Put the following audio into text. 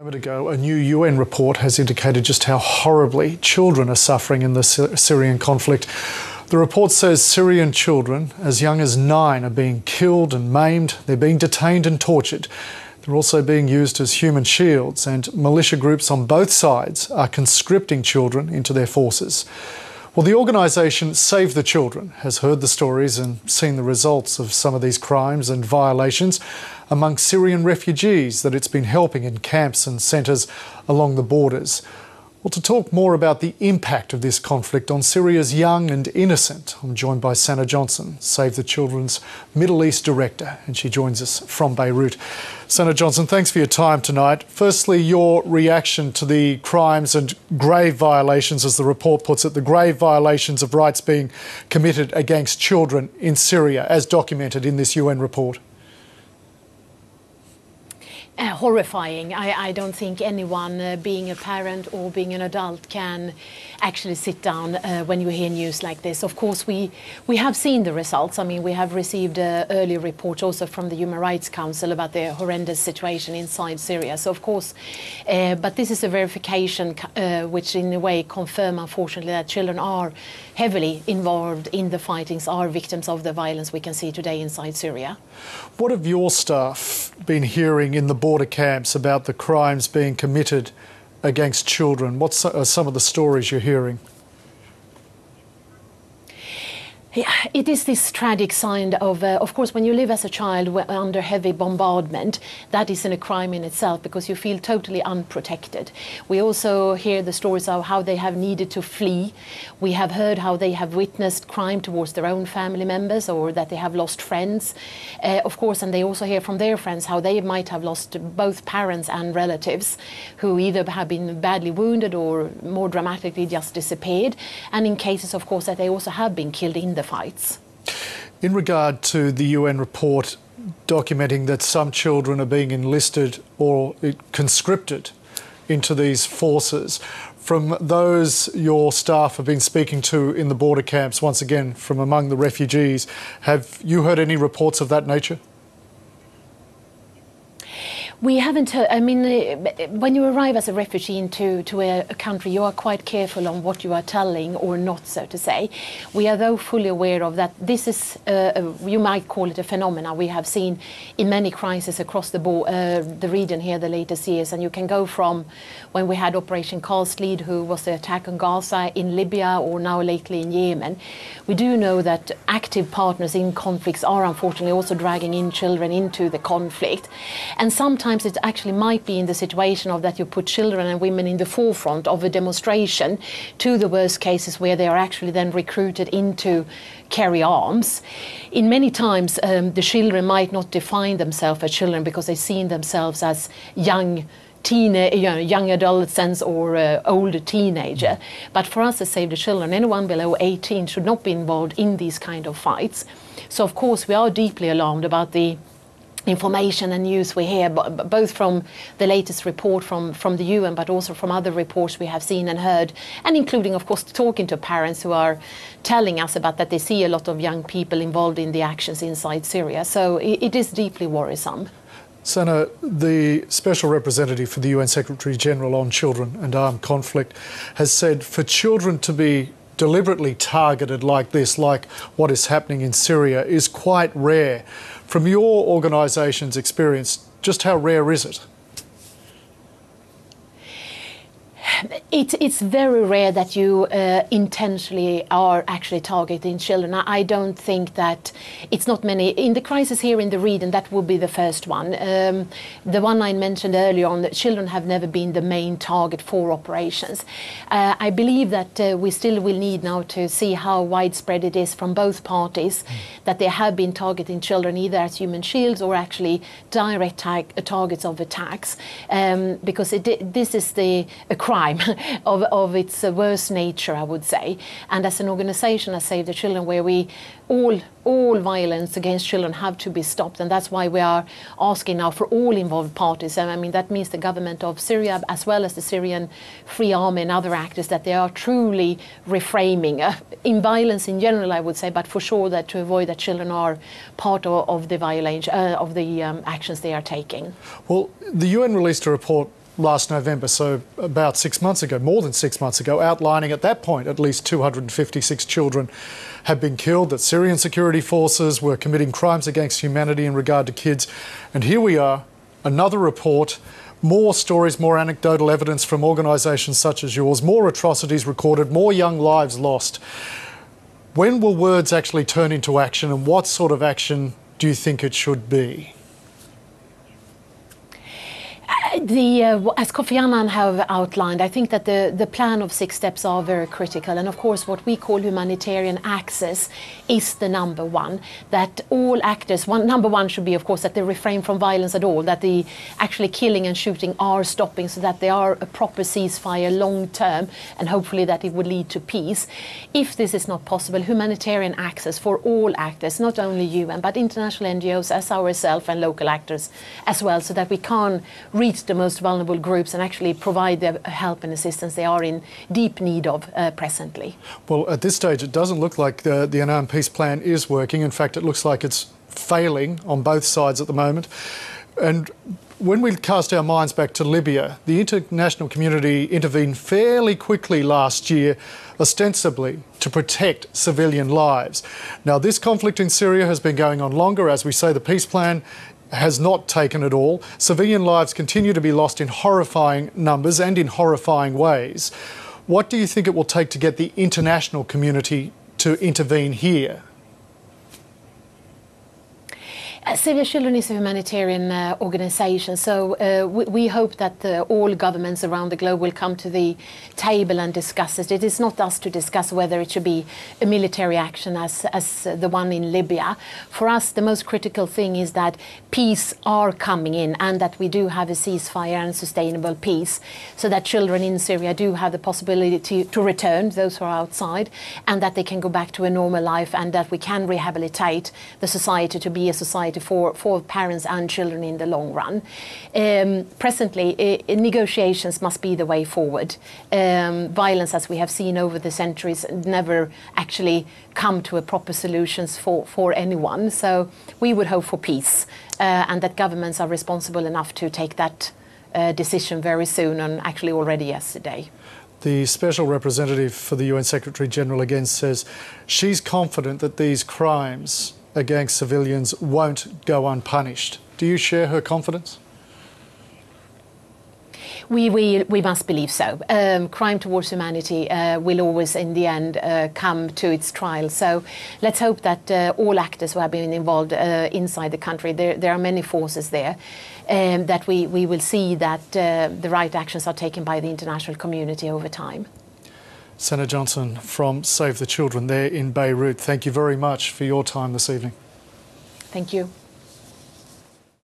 A moment ago, a new UN report has indicated just how horribly children are suffering in the Syrian conflict. The report says Syrian children as young as 9 are being killed and maimed. They're being detained and tortured. They're also being used as human shields, and militia groups on both sides are conscripting children into their forces. Well, the organisation Save the Children has heard the stories and seen the results of some of these crimes and violations among Syrian refugees that it's been helping in camps and centres along the borders. Well, to talk more about the impact of this conflict on Syria's young and innocent, I'm joined by Sanna Johnson, Save the Children's Middle East Director, and she joins us from Beirut. Sanna Johnson, thanks for your time tonight. Firstly, your reaction to the crimes and grave violations, as the report puts it, the grave violations of rights being committed against children in Syria, as documented in this UN report. Horrifying. I don't think anyone, being a parent or being an adult, can actually sit down when you hear news like this. Of course, we have seen the results. I mean, we have received early reports also from the Human Rights Council about the horrendous situation inside Syria. So, of course, but this is a verification which in a way confirm, unfortunately, that children are heavily involved in the fightings, are victims of the violence we can see today inside Syria. What have your staff been hearing in the border camps about the crimes being committed against children? What are some of the stories you're hearing? Yeah, it is this tragic sign of course, when you live as a child under heavy bombardment, that isn't a crime in itself because you feel totally unprotected. We also hear the stories of how they have needed to flee. We have heard how they have witnessed crime towards their own family members or that they have lost friends, of course, and they also hear from their friends how they might have lost both parents and relatives who either have been badly wounded or more dramatically just disappeared, and in cases, of course, that they also have been killed in the fights. In regard to the UN report documenting that some children are being enlisted or conscripted into these forces, from those your staff have been speaking to in the border camps, once again from among the refugees, have you heard any reports of that nature? We haven't heard. I mean, when you arrive as a refugee into a country, you are quite careful on what you are telling or not, so to say. We are, though, fully aware of that. This is, you might call it a phenomenon we have seen in many crises across the region here the latest years. And you can go from when we had Operation Cast Lead, who was the attack on Gaza, in Libya, or now lately in Yemen. We do know that active partners in conflicts are unfortunately also dragging in children into the conflict. And sometimes it actually might be in the situation of that you put children and women in the forefront of a demonstration to the worst cases where they are actually then recruited into carry arms. In many times, the children might not define themselves as children because they see themselves as young adolescents or older teenager. But for us as Save the Children, anyone below 18 should not be involved in these kind of fights. So of course we are deeply alarmed about the information and news we hear, both from the latest report from the UN, but also from other reports we have seen and heard, and including, of course, talking to parents who are telling us about that they see a lot of young people involved in the actions inside Syria. So it is deeply worrisome. Sanna, the Special Representative for the UN Secretary-General on Children and Armed Conflict has said for children to be deliberately targeted like this, like what is happening in Syria, is quite rare. From your organisation's experience, just how rare is it? It's very rare that you intentionally are actually targeting children. I don't think that it's not many. In the crisis here in the region, that will be the first one. The one I mentioned earlier on, that children have never been the main target for operations. I believe that we still will need now to see how widespread it is from both parties, that they have been targeting children either as human shields or actually direct targets of attacks, because this is a crime of its worst nature, I would say. And as an organisation as Save the Children, where we all violence against children have to be stopped, and that's why we are asking now for all involved parties. And I mean, that means the government of Syria as well as the Syrian Free Army and other actors, that they are truly reframing in violence in general, I would say, but for sure that to avoid that children are part of the violence of the actions they are taking. Well, the UN released a report last November, so about 6 months ago, more than 6 months ago, outlining at that point at least 256 children had been killed, that Syrian security forces were committing crimes against humanity in regard to kids. And here we are, another report, more stories, more anecdotal evidence from organisations such as yours, more atrocities recorded, more young lives lost. When will words actually turn into action, and what sort of action do you think it should be? As Kofi Annan have outlined, I think that the plan of 6 steps are very critical. And of course, what we call humanitarian access is the number one. That all actors, number one should be, of course, that they refrain from violence at all, that the actually killing and shooting are stopping, so that they are a proper ceasefire long term, and hopefully that it would lead to peace. If this is not possible, humanitarian access for all actors, not only UN, but international NGOs as ourselves and local actors as well, so that we can reach the most vulnerable groups and actually provide the help and assistance they are in deep need of presently. Well, at this stage, it doesn't look like the Annan peace plan is working. In fact, it looks like it's failing on both sides at the moment. And when we cast our minds back to Libya, the international community intervened fairly quickly last year, ostensibly to protect civilian lives. Now, this conflict in Syria has been going on longer. As we say, the peace plan has not taken it all. Civilian lives continue to be lost in horrifying numbers and in horrifying ways. What do you think it will take to get the international community to intervene here? Save the Children is a humanitarian organisation, so we hope that all governments around the globe will come to the table and discuss it. It is not us to discuss whether it should be a military action as the one in Libya. For us, the most critical thing is that peace are coming in, and that we do have a ceasefire and sustainable peace, so that children in Syria do have the possibility to return, those who are outside, and that they can go back to a normal life, and that we can rehabilitate the society to be a society for parents and children in the long run. Presently, negotiations must be the way forward. Violence, as we have seen over the centuries, never actually come to a proper solutions for anyone. So we would hope for peace, and that governments are responsible enough to take that decision very soon, and actually already yesterday. The Special Representative for the UN Secretary-General again says she's confident that these crimes against civilians won't go unpunished. Do you share her confidence? We must believe so. Crime towards humanity will always, in the end, come to its trial. So let's hope that all actors who have been involved inside the country, there are many forces there, that we will see that the right actions are taken by the international community over time. Sanna Johnson from Save the Children there in Beirut, thank you very much for your time this evening. Thank you.